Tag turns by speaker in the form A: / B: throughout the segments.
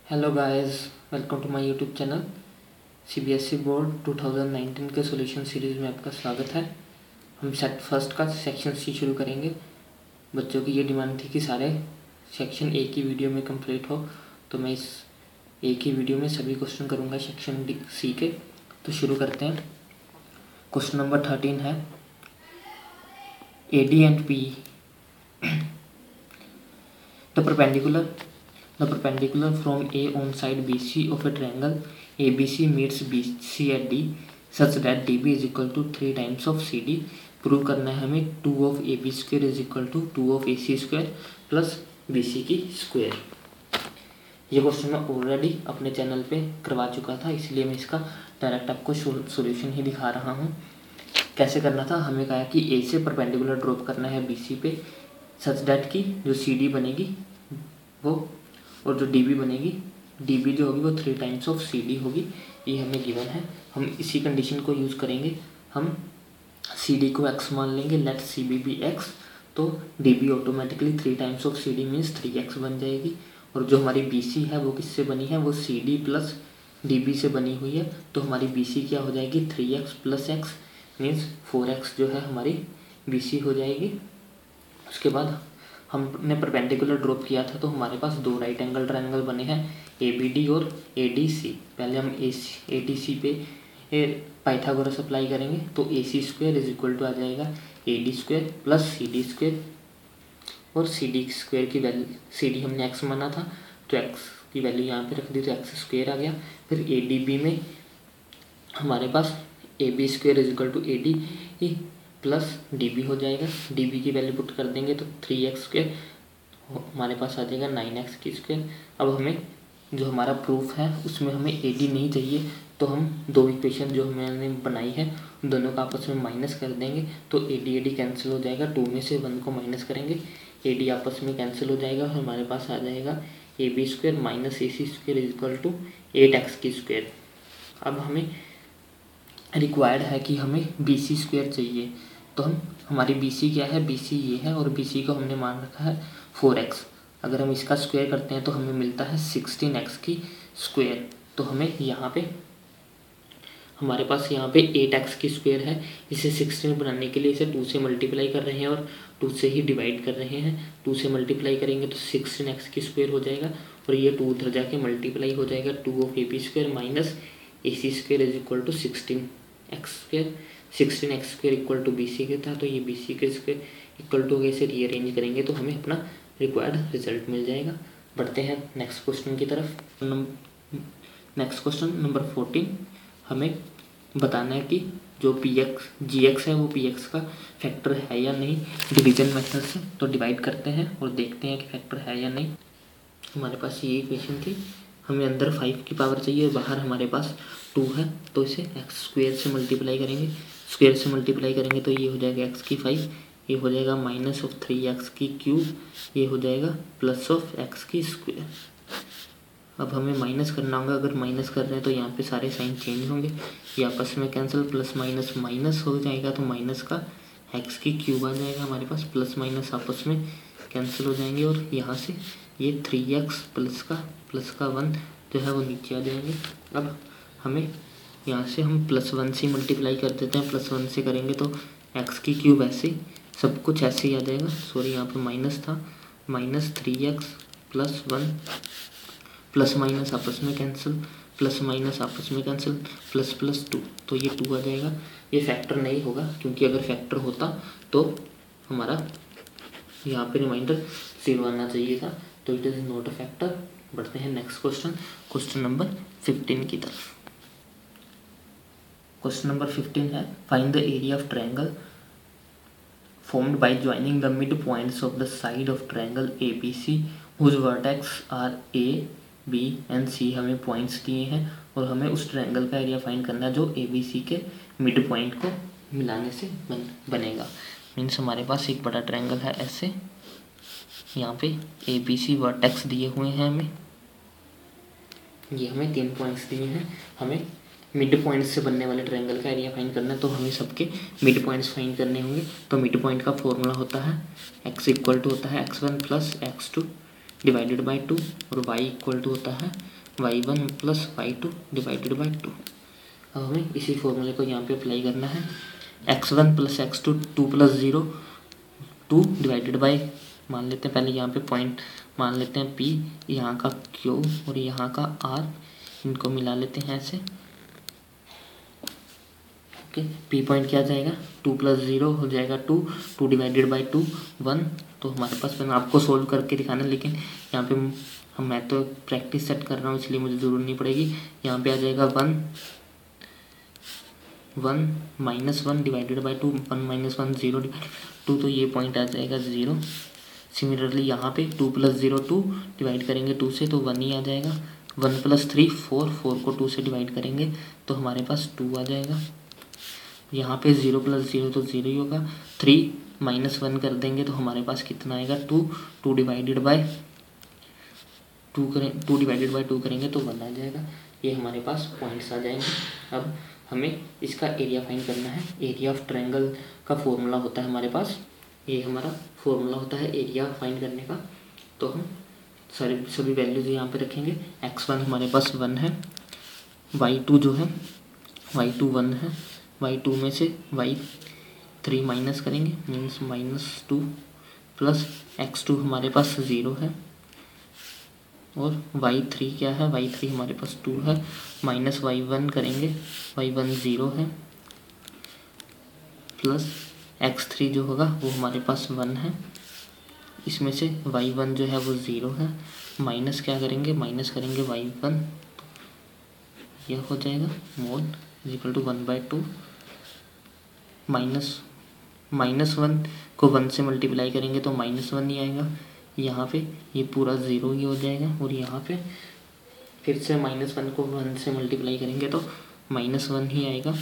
A: Hello guys, welcome to my YouTube channel. CBSE board 2019 के solution series में आपका स्वागत है। हम सेट फर्स्ट का सेक्शन सी शुरू करेंगे। बच्चों की ये डिमांड थी कि सारे सेक्शन एक ही वीडियो में कंप्लीट हो, तो मैं इस एक ही वीडियो में सभी क्वेश्चन करूँगा सेक्शन सी के। तो शुरू करते हैं। क्वेश्चन नंबर 13 है, A D and P the perpendicular from A on side BC of a triangle ABC meets BC at D such that DB is equal to 3 times of CD। Prove करना है हमें 2 of AB square is equal to 2 of AC square plus BC की square. ये question मैं already अपने channel पे करवा चुका था, इसलिए मैं इसका डायरेक्ट आपको सॉल्यूशन ही दिखा रहा हूँ। कैसे करना था, हमें कहा कि A से परपेंडिकुलर ड्रॉप करना है BC पे सच दैट की जो CD बनेगी वो और जो DB बनेगी, DB जो होगी वो 3 टाइम्स ऑफ CD होगी। ये हमें गिवन है। हम इसी कंडीशन को यूज़ करेंगे। हम CD को x मान लेंगे, लेट CB भी x, तो DB automatically 3 times of CD means 3x बन जाएगी। और जो हमारी BC है वो किससे बनी है, वो CD प्लस DB से बनी हुई है। तो हमारी BC क्या हो जाएगी, 3x plus x means 4x जो है हमारी BC हो जाएगी। उसके बाद हमने परपेंडिकुलर ड्रॉप किया था, तो हमारे पास दो राइट एंगल ट्रायंगल बने हैं, ABD और ADC। पहले हम ADC पे पाइथागोरस अप्लाई करेंगे, तो AC square is equal to आ जाएगा AD square plus CD square. और CD स्क्वायर की वैल्यू, CD हमने x माना था तो x की वैल्यू यहाँ पे रख दी तो x स्क्वायर आ गया। फिर ADB में हमारे पास AB square is equal to AD plus DB हो जाएगा। DB की वैल्यू पुट कर देंगे तो 3x स्क्वायर हमारे पास आ जाएगा 9x की स्क्वायर। अब हमें जो हमारा प्रूफ है उसमें हमें AD नहीं चाहिए, तो हम दो इक्वेशन जो हमने बनाई है दोनों का आपस में माइनस कर देंगे, तो AD कैंसिल हो जाएगा। 2 में से 1 को माइनस करेंगे, AD आपस में कैंसिल हो जाएगा और हमारे पास आ जाएगा AB square minus AC square is equal to 8x की स्क्वायर। अब हमें रिक्वायर्ड है कि हमें BC स्क्वायर चाहिए, तो हमारी BC क्या है, BC ये है और BC को हमने मान रखा है 4x। अगर हम इसका स्क्वायर करते हैं तो हमें मिलता है 16x की स्क्वायर। तो हमें यहाँ पे हमारे पास यहाँ पे 8x की स्क्वायर है, इसे 16 बनाने के लिए इसे 2 से मल्टीप्लाई कर रहे हैं और 2 से ही डिवाइड कर रहे हैं। 2 से मल्टीप्लाई करेंगे तो 16x की स्क्वायर हो जाएगा और ये 2 उधर जाके मल्टीप्लाई हो जाएगा। 2 of AB square minus AC square is equal to 16x square. 16x square equal to BC के था, तो ये BC के स्क्वायर इक्वल टू इसे रीअरेंज करेंगे तो हमें अपना रिक्वायर्ड रिजल्ट मिल जाएगा। बढ़ते हैं नेक्स्ट क्वेश्चन की तरफ। नेक्स्ट क्वेश्चन नंबर 14, हमें बताना है कि जो GX है वो PX का फैक्टर है या नहीं। डिवीजन मेथड से तो डिवाइड करते हैं और देखते हैं कि फैक्टर है या नहीं। हमारे पास ये इक्वेशन थी, हमें अंदर 5 की पावर चाहिए, बाहर हमारे पास 2 है, तो इसे x स्क्वायर से मल्टीप्लाई करेंगे। स्क्वायर से मल्टीप्लाई करेंगे तो ये हो जाएगा x की 5, ये हो जाएगा माइनस ऑफ 3x की क्यूब, ये हो जाएगा प्लस ऑफ x की स्क्वायर। अब हमें माइनस करना होगा, अगर माइनस कर रहे हैं तो यहाँ पे सारे साइन चेंज होंगे, ये आपस में कैंसिल, प्लस माइनस माइनस हो जाएगा तो माइनस का x की क्यूब आ जाएगा हमारे पास, प्लस माइनस आपस में कैंसिल हो जाएंगे और यहाँ से ये 3x प्लस का 1 जो है वो नीचे आ जाएंगे। अब हमें यहाँ से हम प्लस 1 से मल्टीप्लाई कर देते हैं, प्लस 1 से करेंगे तो x की क्यूब ऐसे सब कुछ ऐसे ही आ जाएगा। सॉरी, यहाँ पे माइनस था, minus 3x plus 1 plus minus आपस में कैंसिल, प्लस माइनस आपस में कैंसिल, प्लस प्लस 2, तो ये 2 आ जाएगा। ये फैक्टर नहीं होगा, क्योंकि अगर फैक्टर होता तो हमारा यहाँ पे रिमाइंडर 0 आना चाहिए था, तो it is not a factor. बढ़ते हैं नेक्स्ट क्वेश्चन, क्वेश्चन नंबर 15 की तरफ। क्वेश्चन नंबर 15 है, find the area of triangle formed by joining the midpoints of the side of triangle ABC whose vertex are A, B and C। हमें points दिए हैं और हमें उस ट्रायंगल का एरिया फाइंड करना है जो ABC के मिड पॉइंट को मिलाने से बनेगा। मीन्स हमारे पास एक बड़ा ट्रायंगल है ऐसे, यहाँ पे ABC वर्टेक्स दिए हुए हैं हमें, ये हमें 3 पॉइंट्स दिए हैं। हमें मिड पॉइंट से बनने वाले ट्रायंगल का एरिया फाइंड करना है, तो हमें सबके मिड पॉइंट्स फाइंड करने होंगे। तो मिड पॉइंट का फॉर्मूला होता है x इक्वल टू होता है x1 plus x2 divided by 2 और y इक्वल टू होता है y1 plus y2 divided by 2। अब हमें इसी फॉर्मूले को यहाँ पे अप्लाई करना है। x1 plus x2 2 plus 0 2 divided by, मान लेते हैं पहले यहाँ पे पॉइंट मान लेते हैं p, यहाँ का q और यहाँ का r, इनको मिला लेते हैं ऐसे। ओके, p पॉइंट क्या जाएगा 2 प्लस 0 हो जाएगा 2, 2 डिवाइडेड बाई 2 1। तो हमारे पास, मैंने आपको सोल्व करके दिखाना, लेकिन यहाँ पे मैं तो प्रैक्टिस सेट कर रहा हूँ इसलिए मुझे ज़रूरत नहीं पड़ेगी। यहाँ पे आ जाएगा 1 1 माइनस 1 डिवाइडेड बाई 2, 1 माइनस 1 0 2, तो ये पॉइंट आ जाएगा 0। सिमिलरली यहाँ पे 2 प्लस 0 2 डिवाइड करेंगे 2 से तो 1 ही आ जाएगा। 1 प्लस 3 4, 4 को 2 से डिवाइड करेंगे तो हमारे पास 2 आ जाएगा। यहाँ पे 0 प्लस 0 तो 0 ही होगा। 3 माइनस 1 कर देंगे तो हमारे पास कितना आएगा 2, 2 डिवाइडेड बाई 2 करें, 2 डिवाइडेड बाई 2 करेंगे तो 1 आ जाएगा। ये हमारे पास पॉइंट्स आ जाएंगे। अब हमें इसका एरिया फाइंड करना है। एरिया ऑफ ट्रायंगल का फॉर्मूला होता है हमारे पास, ये हमारा फॉर्मूला होता है एरिया फाइंड करने का। तो हम सभी वैल्यूज यहाँ पे रखेंगे। x1 हमारे पास 1 है, y2 जो है y2 1 है, y2 में से y3 माइनस करेंगे मीन्स -2 प्लस x2 हमारे पास 0 है और y3 क्या है, y3 हमारे पास 2 है, माइनस y1 करेंगे, y1 0 है प्लस x3 जो होगा वो हमारे पास 1 है, इसमें से y1 जो है वो 0 है, माइनस क्या करेंगे, माइनस करेंगे y1, यह हो जाएगा मोड इक्वल टू 1/2 -1 को 1 से मल्टीप्लाई करेंगे तो -1 ही आएगा। यहाँ पे ये पूरा 0 ही हो जाएगा और यहाँ पे फिर से -1 को 1 से मल्टीप्लाई करेंगे तो -1 ही आएगा।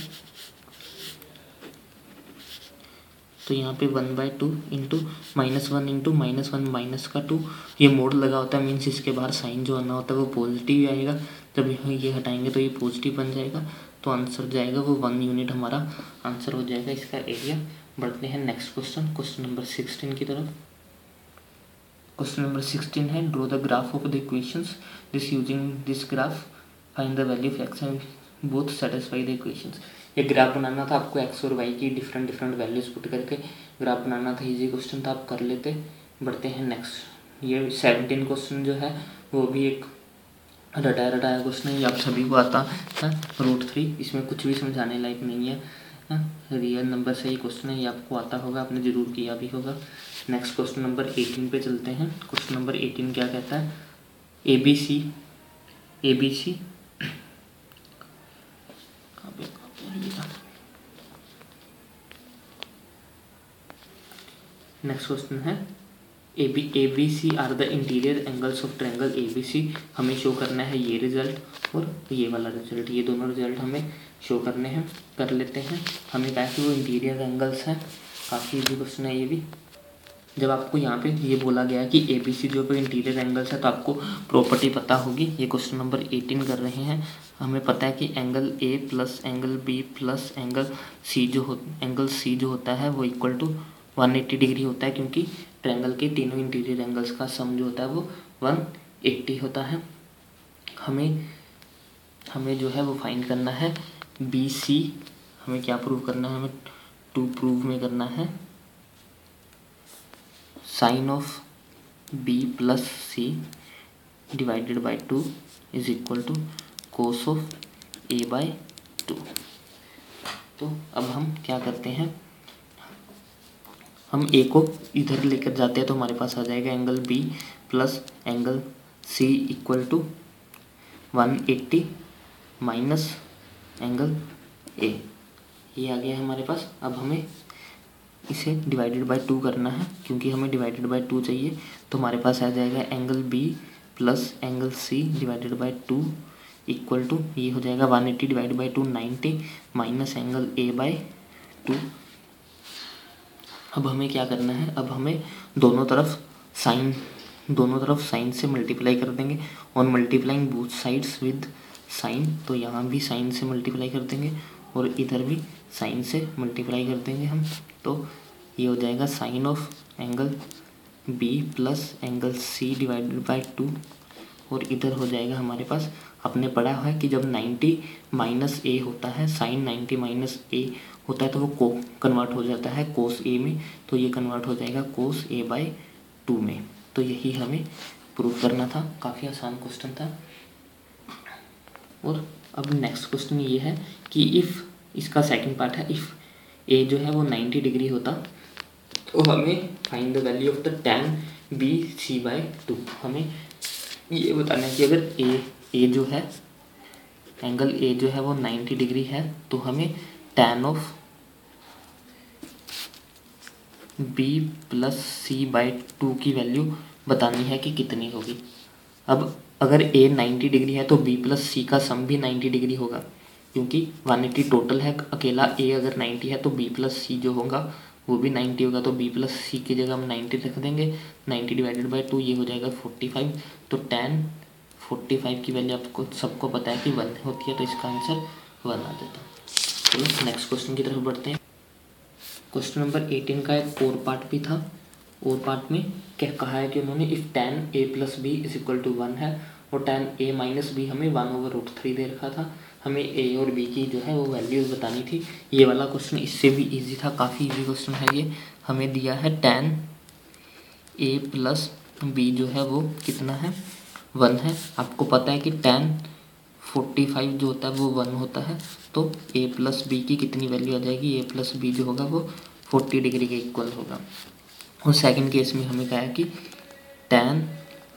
A: तो यहाँ पे 1/2 इंटू -1 इंटू -1 माइनस का 2, ये मोड लगा होता है मीन्स इसके बाहर साइन जो आना होता है वो पॉजिटिव ही आएगा। जब ये हटाएंगे तो ये पॉजिटिव बन जाएगा, तो आंसर जाएगा वो 1 यूनिट हमारा आंसर हो जाएगा इसका एरिया। बढ़ते हैं नेक्स्ट क्वेश्चन, क्वेश्चन नंबर 16 की तरफ। क्वेश्चन नंबर 16 है draw the graph of the equations this using this graph find the value of x and both satisfy the equations. ये ग्राफ बनाना था आपको, एक्स और वाई की डिफरेंट वैल्यूज पुट करके graph बनाना था। इजी क्वेश्चन था, आप कर लेते। बढ़ते हैं नेक्स्ट। ये 17 क्वेश्चन जो है वो भी एक रटाया क्वेश्चन है, ये आप सभी को आता है। √3, इसमें कुछ भी समझाने लायक नहीं है, रियल नंबर से ही क्वेश्चन है, ये आपको आता होगा, आपने ज़रूर किया भी होगा। नेक्स्ट क्वेश्चन नंबर 18 पे चलते हैं। क्वेश्चन नंबर 18 क्या कहता है, ABC नेक्स्ट क्वेश्चन है ABC are the interior angles of triangle ABC। हमें शो करना है ये रिजल्ट और ये वाला रिजल्ट, ये दोनों रिजल्ट हमें शो करने हैं। कर लेते हैं। हमें कहा कि वो इंटीरियर एंगल्स हैं, काफ़ी इजी क्वेश्चन है ये भी। जब आपको यहाँ पे ये बोला गया कि ABC जो पे इंटीरियर एंगल्स है तो आपको प्रॉपर्टी पता होगी। ये क्वेश्चन नंबर 18 कर रहे हैं। हमें पता है कि angle A plus angle B plus angle C जो होता है वो इक्वल टू 180 डिग्री होता है, क्योंकि ट्रायंगल के तीनों इंटीरियर एंगल्स का सम जो होता है वो 180 होता है। हमें जो है वो फाइंड करना है BC। हमें क्या प्रूव करना है, हमें टू प्रूव में करना है sine of B plus C divided by 2 is equal to cos of A/2। तो अब हम क्या करते हैं, हम A को इधर लेकर जाते हैं तो हमारे पास आ जाएगा angle B plus angle C equal to 180 minus angle A, ये आ गया हमारे पास। अब हमें इसे डिवाइडेड बाय 2 करना है, क्योंकि हमें डिवाइडेड बाय 2 चाहिए। तो हमारे पास आ जाएगा angle B plus angle C divided by 2 equal to, ये हो जाएगा 180 divide by 2 90 minus angle A/2। अब हमें क्या करना है, अब हमें दोनों तरफ साइन से मल्टीप्लाई कर देंगे। On multiplying both sides with sine, तो यहाँ भी साइन से मल्टीप्लाई कर देंगे और इधर भी साइन से मल्टीप्लाई कर देंगे हम। तो ये हो जाएगा sine of angle B plus angle C divided by 2, और इधर हो जाएगा हमारे पास, आपने पढ़ा है कि जब 90 माइनस ए होता है, साइन 90 माइनस ए होता है तो वो कन्वर्ट हो जाता है कोस ए में, तो ये कन्वर्ट हो जाएगा कोस ए बाय 2 में। तो यही हमें प्रूव करना था, काफ़ी आसान क्वेश्चन था। और अब नेक्स्ट क्वेश्चन ये है कि इफ़, इसका सेकंड पार्ट है, इफ़ ए जो है वो 90 डिग्री होता तो हमें find the value of the tan B C by 2। हमें ये बताना है कि अगर ए जो है, एंगल ए जो है वो 90 डिग्री है, तो हमें tan of B plus C by 2 की वैल्यू बतानी है कि कितनी होगी। अब अगर ए 90 डिग्री है तो बी प्लस सी का सम भी 90 डिग्री होगा, क्योंकि 180 टोटल है। अकेला ए अगर 90 है तो बी प्लस सी जो होगा वो भी 90 होगा, तो बी प्लस सी की जगह हम 90 रख देंगे। 90 डिवाइडेड बाय 2 ये हो जाएगा 45। तो tan 45 की वैल्यू आपको सबको पता है कि 1 होती है, तो इसका आंसर 1 आ जाता है। चलो नेक्स्ट क्वेश्चन की तरफ बढ़ते हैं। क्वेश्चन नंबर 18 का एक और पार्ट भी था। और पार्ट में क्या कहा है कि उन्होंने if tan a plus B is equal to 1 है, और tan a माइनस बी हमें 1/√3 दे रखा था, हमें a और b की जो है वो वैल्यूज़ बतानी थी। ये वाला क्वेश्चन इससे भी इजी था, काफ़ी इजी क्वेश्चन है ये। हमें दिया है tan a प्लस बी जो है वो कितना है, 1 है। आपको पता है कि tan 45 जो होता है वो 1 होता है, तो a प्लस बी की कितनी वैल्यू आ जाएगी, a प्लस बी जो होगा वो 40 डिग्री के इक्वल होगा। और सेकंड केस में हमें कहा है कि tan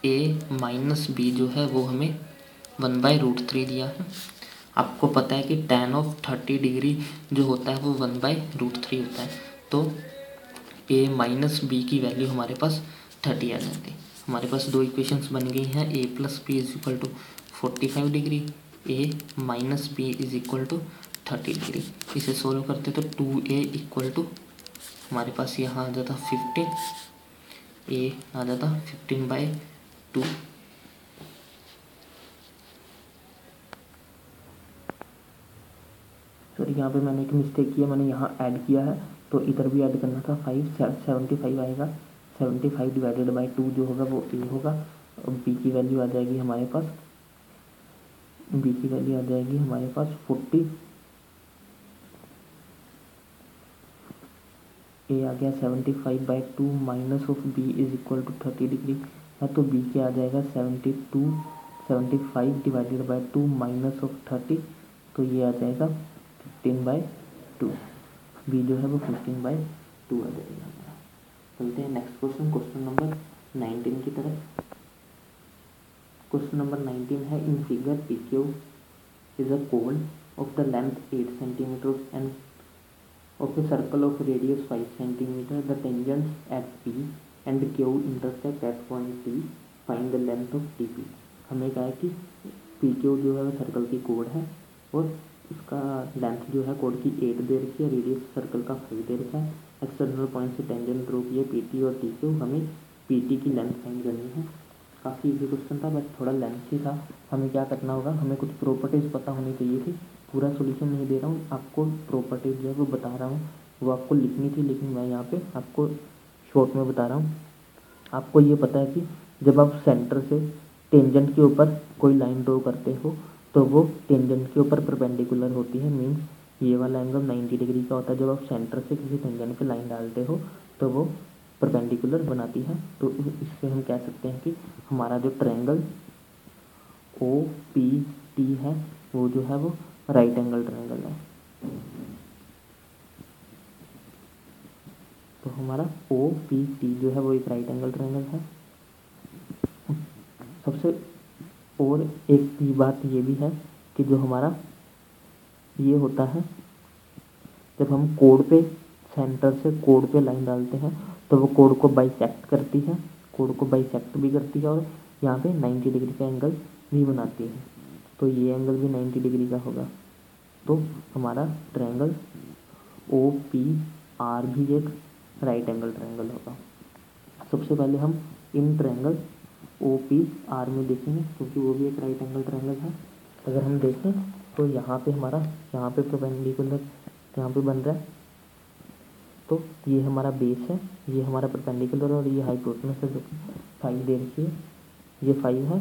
A: a माइनस बी जो है वो हमें 1/√3 दिया है। आपको पता है कि tan ऑफ 30 डिग्री जो होता है वो 1/√3 होता है, तो a माइनस बी की वैल्यू हमारे पास 30 आ जाती है। हमारे पास दो इक्वेशंस बन गई हैं, a plus B is equal to 45 degree, a minus B is equal to 30 degree. इसे सोल्व करते तो 2a इक्वल टू हमारे पास यहाँ आ जाता 15, ए आ जाता 15/2। सॉरी, यहाँ पे मैंने एक मिस्टेक किया, मैंने यहाँ ऐड किया है तो इधर भी ऐड करना था। 75 आएगा, 75 डिवाइडेड बाई 2 जो होगा वो ए होगा। बी की वैल्यू आ जाएगी हमारे पास, बी की वैल्यू आ जाएगी हमारे पास 40, ए आ गया 75/2 minus of B is equal to 30 degree है, तो बी क्या आ जाएगा 75 डिवाइडेड बाई 2 माइनस ऑफ 30, तो ये आ जाएगा 15/2। बी जो है वो 15/2 आ जाएगा। चलते हैं नेक्स्ट क्वेश्चन, क्वेश्चन नंबर 19 की तरफ। क्वेश्चन नंबर 19 है, in figure P Q is a cone of the length 8 centimetre and of a circle of radius 5 centimeter, the tangents at P and Q intersect at point T, find the length of TP। हमें कहा है कि P Q जो है वो circle की code है और इसका लेंथ जो है कोड की 8 दे रखी है, रेडियस सर्कल का 5 दे रखा है। एक्सटर्नल पॉइंट से टेंजेंट ड्रॉ किए पी टी और टी क्यू, हमें पी टी की लेंथ फाइंड करनी है। काफ़ी इजी क्वेश्चन था, बट थोड़ा लेंथी था। हमें क्या करना होगा, हमें कुछ प्रॉपर्टीज़ पता होनी चाहिए थी। पूरा सॉल्यूशन नहीं दे रहा हूँ आपको, प्रॉपर्टीज जो है वो बता रहा हूँ, वो आपको लिखनी थी, लेकिन मैं यहाँ पे आपको शॉर्ट में बता रहा हूँ। आपको ये पता है कि जब आप सेंटर से टेंजेंट के ऊपर कोई लाइन ड्रॉ करते हो तो वो टेंजेंट के ऊपर परपेंडिकुलर होती है, मीन्स ये वाला एंगल 90 डिग्री का होता है। जब आप सेंटर से किसी टेंजेंट पे लाइन डालते हो तो वो परपेंडिकुलर बनाती है। तो इससे हम कह सकते हैं कि हमारा जो ट्रायंगल ओ पी टी है वो जो है वो राइट एंगल ट्रायंगल है। तो हमारा ओ पी टी जो है वो एक राइट एंगल ट्रायंगल है। सबसे और एक की बात ये भी है कि जो हमारा ये होता है, जब हम कोड पे सेंटर से कोड पे लाइन डालते हैं तो वो कोड को बाइसेक्ट करती है, कोड को बाइसेक्ट भी करती है और यहाँ पे 90 डिग्री का एंगल भी बनाती है। तो ये एंगल भी 90 डिग्री का होगा। तो हमारा ट्रायंगल ओ पी आर भी एक राइट एंगल ट्रायंगल होगा। सबसे पहले हम इन ट्रायंगल ओ पी आर में देखेंगे, क्योंकि वो भी एक राइट एंगल ट्रायंगल है। अगर हम देखें तो यहाँ पे हमारा, यहाँ पे परपेंडिकुलर यहाँ पे बन रहा है तो ये हमारा बेस है, ये हमारा परपेंडिकुलर और ये हाइपोटेनस है जो 5 दे रखी है, ये 5 है।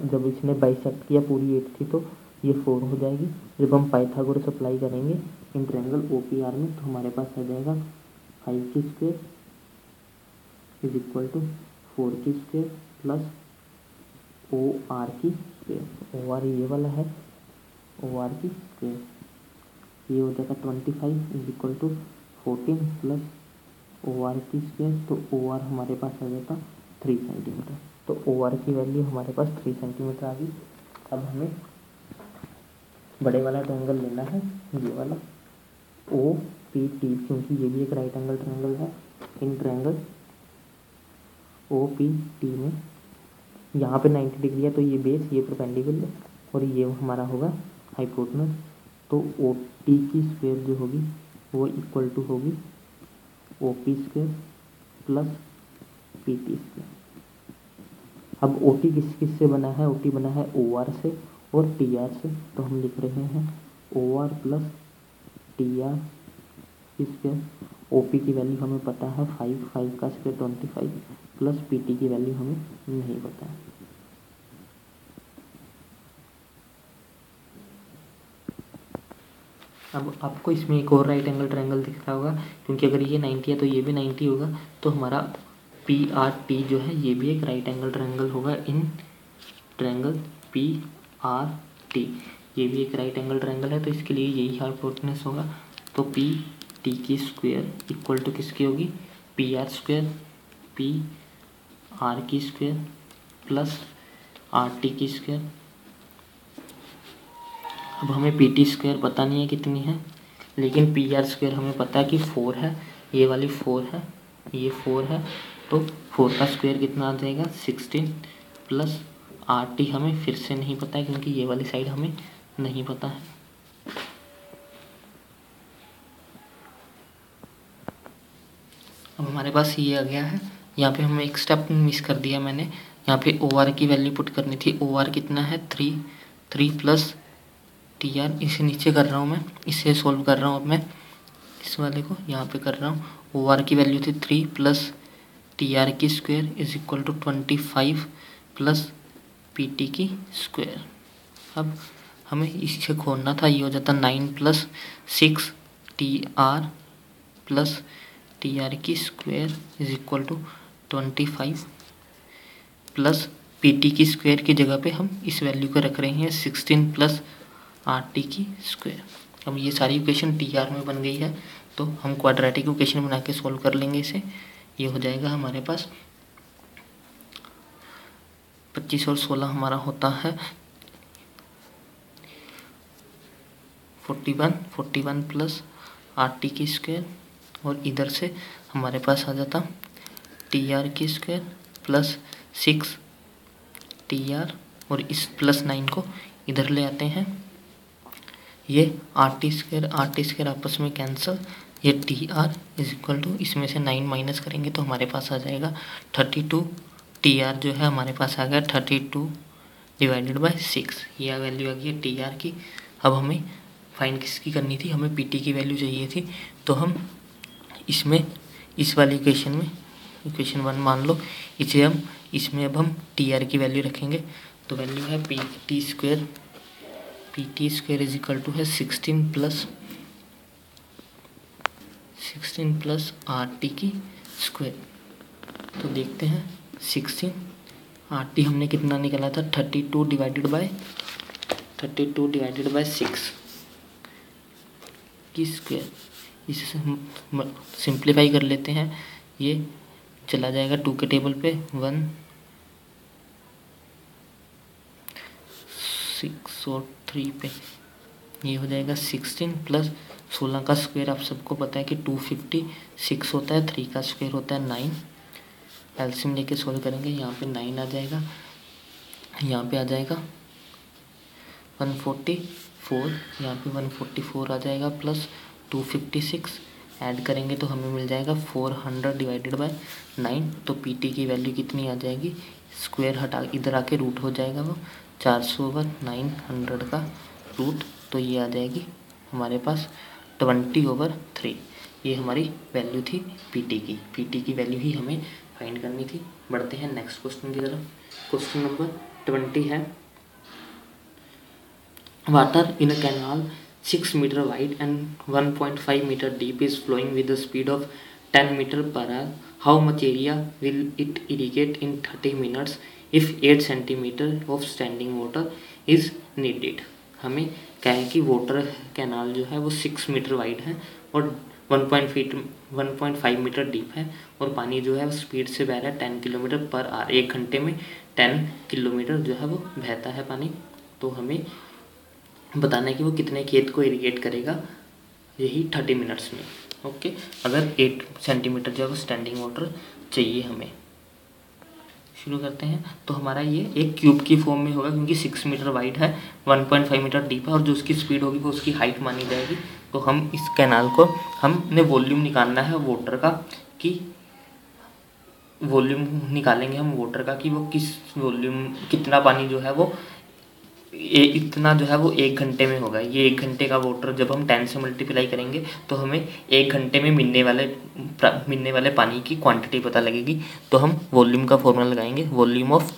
A: जब इसने बाइसेक्ट किया पूरी 8 थी तो ये 4 हो जाएगी। जब हम पाइथागोरस अप्लाई करेंगे इन ट्रायंगल OPR में तो हमारे पास आ जाएगा 5 की स्क्वायर इज इक्वल टू 4 की स्क्वायर प्लस OR की स्क्वायर। OR ये वाला है, OR की स्क्वायर ये हो जाएगा 25 is equal to 14 plus OR की स्क्वायर। तो OR हमारे पास आ जाता 3 सेंटीमीटर। तो OR की वैल्यू हमारे पास 3 सेंटीमीटर आ गई। अब हमें बड़े वाला ट्रायंगल लेना है, ये वाला OPT, क्योंकि ये भी एक राइट एंगल ट्रायंगल है। इन ट्रायंगल OPT में यहाँ पे 90 डिग्री है तो ये बेस, ये परपेंडिकुलर और ये हमारा होगा हाइपोटेनस। तो OT की स्क्वायर जो होगी वो इक्वल टू होगी OP square plus PT square. अब OT किस से बना है? OT बना है OR से और TR से। तो हम लिख रहे हैं OR plus TR square. OP की वैल्यू हमें पता है 5 का स्क्वायर 25 प्लस PT की वैल्यू हमें नहीं पता है। अब आपको इसमें एक और राइट एंगल ट्रायंगल दिख रहा होगा, क्योंकि अगर ये 90 है तो ये भी 90 होगा। तो हमारा PRT जो है ये भी एक राइट एंगल ट्रायंगल होगा। इन ट्रायंगल PRT ये भी एक राइट एंगल ट्रायंगल है, तो इसके लिए यही हाइपोटेनस होगा। तो PT की स्क्वायर इक्वल टू किसकी होगी? PR स्क्वायर PR की स्क्वायर प्लस RT की स्क्वायर। अब हमें PT स्क्वायर पता नहीं है कितनी है, लेकिन PR स्क्वायर हमें पता है कि 4 है। ये वाली 4 है, ये 4 है। तो 4 का स्क्वायर कितना आ जाएगा? 16 प्लस RT हमें फिर से नहीं पता है, क्योंकि ये वाली साइड हमें नहीं पता है। अब हमारे पास ये आ गया है। यहाँ पे हमें एक स्टेप मिस कर दिया मैंने। यहाँ पे OR की वैल्यू पुट करनी थी। OR कितना है? 3 प्लस TR। इसे नीचे कर रहा हूँ मैं, इसे सोल्व कर रहा हूँ। अब मैं इस वाले को यहाँ पे कर रहा हूँ। OR की वैल्यू थी 3 प्लस TR की square is equal to 25 plus PT की स्क्वायर। अब हमें इसे खोलना था, ये हो जाता 9 प्लस 6 TR प्लस TR की square is equal to 25 plus PT की स्क्वायर की जगह पे हम इस वैल्यू को रख रहे हैं 16 प्लस RT की स्क्वायर। अब ये सारी इक्वेशन TR में बन गई है, तो हम क्वाड्रेटिक इक्वेशन बना के सॉल्व कर लेंगे इसे। ये हो जाएगा हमारे पास 25 और 16 हमारा होता है 41 प्लस RT की स्क्वायर, और इधर से हमारे पास आ जाता TR की स्क्वायर प्लस 6 TR, और इस प्लस 9 को इधर ले आते हैं। ये RT स्क्वायर आपस में कैंसिल। ये TR इज इक्वल टू, इसमें से 9 माइनस करेंगे तो हमारे पास आ जाएगा 32। TR जो है हमारे पास आ गया 32 डिवाइडेड बाय 6। ये वैल्यू आ गई है TR की। अब हमें फाइंड किसकी करनी थी? हमें PT की वैल्यू चाहिए थी। तो हम इसमें इस वाली इक्वेशन में इक्वेशन 1 मान लो, इसे हम इसमें अब हम TR की वैल्यू रखेंगे। तो वैल्यू है PT square is equal to है 16 प्लस RT की स्क्वायर। तो देखते हैं 16 RT हमने कितना निकाला था? 32 डिवाइडेड बाय 6 की स्क्वायर। इसे हम सिंप्लीफाई कर लेते हैं। ये चला जाएगा 2 के टेबल पे, 1 6 और 3 पे। ये हो जाएगा 16 प्लस 16 का स्क्वायर। आप सबको पता है कि 256 होता है, 3 का स्क्वायर होता है 9। एलसीएम लेके सोल्व करेंगे। यहाँ पे 9 आ जाएगा, यहाँ पे आ जाएगा 144, यहाँ पे 144 आ जाएगा प्लस 256 ऐड करेंगे तो हमें मिल जाएगा 400 डिवाइडेड बाय 9। तो PT की वैल्यू कितनी आ जाएगी? स्क्वायर हटा इधर आके रूट हो जाएगा, वो 400/900 का रूट। तो ये आ जाएगी हमारे पास 20/3। ये हमारी वैल्यू थी पीटी की वैल्यू ही हमें फाइंड करनी थी। बढ़ते हैं नेक्स्ट क्वेश्चन की तरफ। क्वेश्चन नंबर 20 है, water in a canal 6 metre wide and 1.5 metre deep is flowing with the speed of 10 metre per hour, how much area will it irrigate in 30 minutes if 8 centimetre of standing water is needed. हमें क्या है कि water canal जो है वो 6 metre wide है और 1.5 metre deep है और पानी जो है वो स्पीड से बह रहा है 10 किलोमीटर पर आवर। 1 घंटे में 10 किलोमीटर जो है वो बहता है पानी। तो हमें बताना है कि वो कितने खेत को इरिगेट करेगा, यही 30 मिनट्स में। ओके, अगर 8 सेंटीमीटर जो है वो स्टैंडिंग वाटर चाहिए हमें। शुरू करते हैं। तो हमारा ये एक क्यूब की फॉर्म में होगा क्योंकि 6 मीटर वाइड है, 1.5 मीटर डीप है और जो उसकी स्पीड होगी वो उसकी हाइट मानी जाएगी। तो हम इस कैनाल को हमने वॉल्यूम निकालना है वाटर का, कि वॉल्यूम निकालेंगे हम वाटर का कि वो किस वॉल्यूम कितना पानी जो है वो इतना जो है वो 1 घंटे में होगा। ये 1 घंटे का वाटर जब हम 10 से मल्टीप्लाई करेंगे तो हमें 1 घंटे में मिलने वाले पानी की क्वांटिटी पता लगेगी। तो हम वॉल्यूम का फॉर्मूला लगाएंगे, वॉल्यूम ऑफ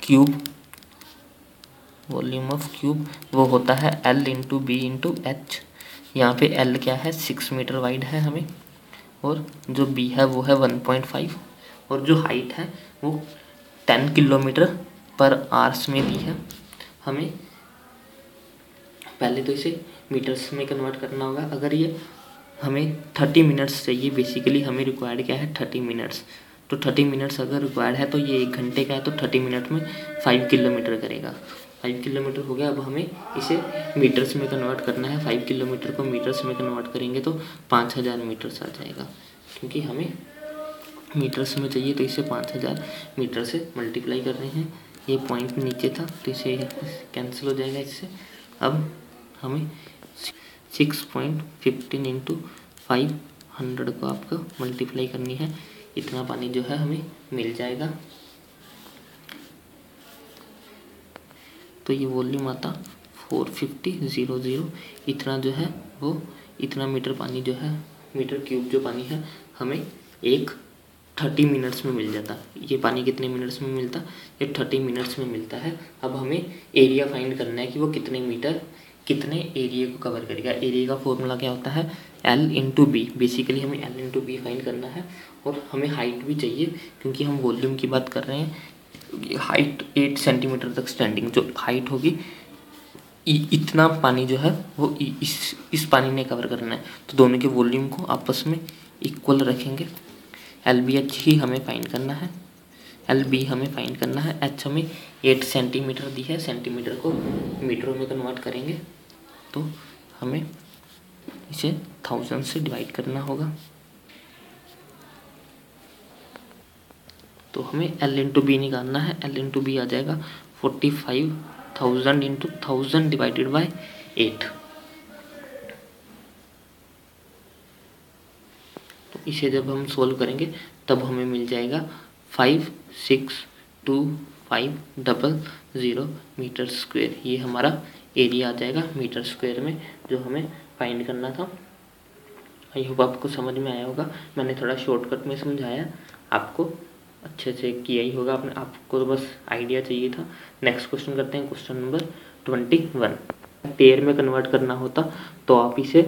A: क्यूब वो होता है L into B into H. यहाँ पे L क्या है, 6 मीटर वाइड है हमें, और जो B है वो है 1.5 और जो हाइट है वो 10 किलोमीटर पर आवर्स में दी है। हमें पहले तो इसे मीटर्स में कन्वर्ट करना होगा। अगर ये हमें 30 मिनट्स चाहिए, बेसिकली हमें रिक्वायर्ड क्या है 30 मिनट्स। तो 30 मिनट्स अगर रिक्वायर्ड है तो ये 1 घंटे का है, तो 30 मिनट में 5 किलोमीटर करेगा। 5 किलोमीटर हो गया। अब हमें इसे मीटर्स में कन्वर्ट करना है। 5 किलोमीटर को मीटर्स में कन्वर्ट करेंगे तो 5000 मीटर्स आ जाएगा, क्योंकि हमें मीटर्स में चाहिए तो इसे 5000 मीटर से मल्टीप्लाई कर रहे हैं। ये पॉइंट नीचे था तो इसे कैंसिल हो जाएगा इससे। अब हमें 6.15 इंटू 500 को आपको मल्टीप्लाई करनी है, इतना पानी जो है हमें मिल जाएगा। तो ये वॉल्यूम आता 450 इतना जो है वो इतना मीटर पानी जो है, मीटर क्यूब जो पानी है हमें 30 मिनट्स में मिल जाता। ये पानी कितने मिनट्स में मिलता, ये 30 मिनट्स में मिलता है। अब हमें एरिया फाइंड करना है कि वो कितने मीटर कितने एरिया को कवर करेगा। एरिया का फॉर्मूला क्या होता है, L इंटू बी। बेसिकली हमें L इंटू बी फाइंड करना है और हमें हाइट भी चाहिए क्योंकि हम वॉल्यूम की बात कर रहे हैं। हाइट 8 सेंटीमीटर तक स्टैंडिंग जो हाइट होगी, इतना पानी जो है वो इस पानी ने कवर करना है। तो दोनों के वॉल्यूम को आपस में इक्वल रखेंगे। LBH ही हमें फाइंड करना है, LB हमें फाइंड करना है। H हमें 8 सेंटीमीटर दी है, सेंटीमीटर को मीटरों में कन्वर्ट करेंगे तो हमें इसे 1000 से डिवाइड करना होगा। तो हमें L इंटू बी निकालना है। L इंटू बी आ जाएगा 45,000 इंटू 1000 डिवाइडेड बाई 8। तो इसे जब हम सोल्व करेंगे तब हमें मिल जाएगा 56250 मीटर स्क्वायर। ये हमारा एरिया आ जाएगा मीटर स्क्वायर में जो हमें फाइंड करना था। आई होप आपको समझ में आया होगा। मैंने थोड़ा शॉर्टकट में समझाया, आपको अच्छे से किया ही होगा। आपको तो बस आइडिया चाहिए था। नेक्स्ट क्वेश्चन करते हैं, क्वेश्चन नंबर 21। हेक्टेयर में कन्वर्ट करना होता तो आप इसे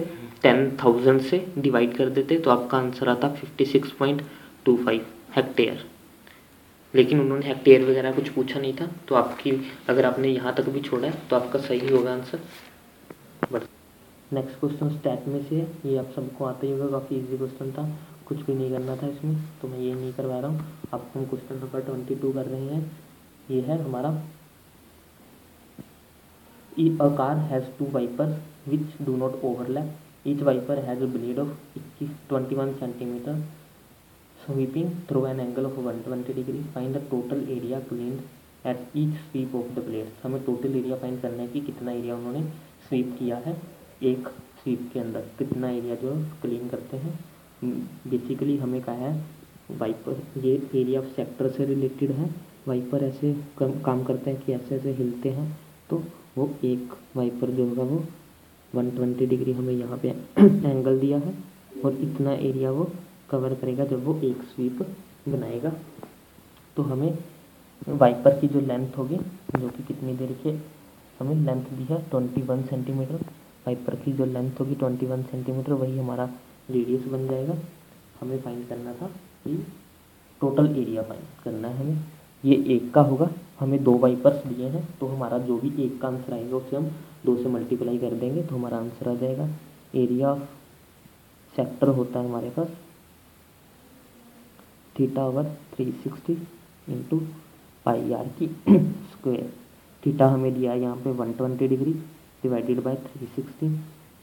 A: 10,000 से डिवाइड कर देते तो आपका आंसर आता 56.25 हेक्टेयर। लेकिन उन्होंने हेक्टेयर वगैरह कुछ पूछा नहीं था, तो आपकी अगर आपने यहाँ तक भी छोड़ा है तो आपका सही होगा answer. But next question stat में से है, ये आप सबको आता ही होगा, काफ़ी इजी क्वेश्चन था, कुछ भी नहीं करना था इसमें, तो मैं ये नहीं करवा रहा हूँ। आपको हम क्वेश्चन नंबर 22 कर रहे हैं। ये है हमारा, a car has 2 wipers which do not overlap, each wiper has a blade of 21 centimetre sweeping through an angle of 120 degree. Find the total area cleaned at each sweep of the blades. हमें total area find करना है कि कितना area उन्होंने SVEEP किया है, एक SVEEP के अंदर कितना एरिया जो क्लीन करते हैं। बेसिकली हमें कहा है वाइपर, ये एरिया ऑफ सेक्टर से रिलेटेड है। वाइपर ऐसे काम करते हैं कि ऐसे ऐसे हिलते हैं, तो वो एक वाइपर जो होगा वो 120 डिग्री हमें यहाँ पे एंगल दिया है और इतना एरिया वो कवर करेगा जब वो एक स्वीप बनाएगा। तो हमें वाइपर की जो लेंथ होगी, जो कि कितनी देर की हमें लेंथ दी है 21 सेंटीमीटर, वाइपर की जो लेंथ होगी 21 सेंटीमीटर, वही हमारा रेडियस बन जाएगा। हमें फाइंड करना था कि टोटल एरिया फाइंड करना है हमें। ये एक का होगा, हमें 2 वाइपर्स दिए हैं, तो हमारा जो भी एक का आंसर आएगा उसे हम 2 से मल्टीप्लाई कर देंगे तो हमारा आंसर आ जाएगा। एरिया ऑफ सेक्टर होता है हमारे पास θ/360 इंटू पाई आर की स्क्वायर। थीटा हमें दिया है यहाँ पे 120 डिग्री डिवाइडेड बाय 360।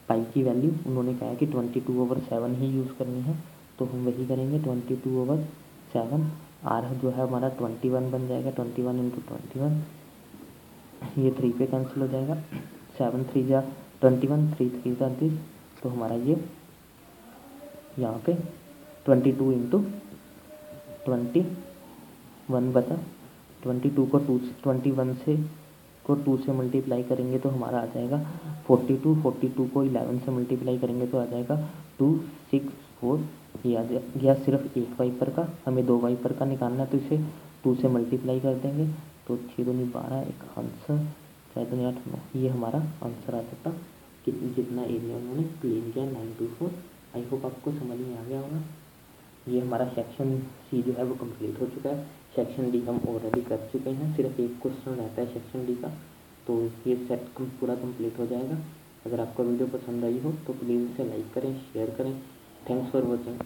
A: पाई की वैल्यू उन्होंने कहा है कि 22/7 ही यूज़ करनी है, तो हम वही करेंगे 22/7। आर जो है हमारा 21 बन जाएगा, 21 इंटू 21, ये 3 पे कैंसिल हो जाएगा, 7 3 जा 21, 3 3 30, तो हमारा ये यहाँ पे 22 इंटू 21 बचा। 22 को 21 से 2 से मल्टीप्लाई करेंगे तो हमारा आ जाएगा 42, 42 को 11 से मल्टीप्लाई करेंगे तो आ जाएगा 264। ये आ गया सिर्फ एक वाइपर का, हमें 2 वाइपर का निकालना है तो इसे 2 से मल्टीप्लाई कर देंगे तो 6 दूनी 12, एक आंसर 4 दूनी 8 9, ये हमारा आंसर आ सकता कि जितना एरिया उन्होंने क्लेम किया 924। आई होप आपको समझ में आ गया होगा। ये हमारा सेक्शन सी जो है वो कंप्लीट हो चुका है। सेक्शन डी हम ऑलरेडी कर चुके हैं, सिर्फ एक क्वेश्चन रहता है सेक्शन डी का, तो ये सेट पूरा कंप्लीट हो जाएगा। अगर आपको वीडियो पसंद आई हो तो प्लीज़ इसे लाइक करें, शेयर करें। Thanks for watching.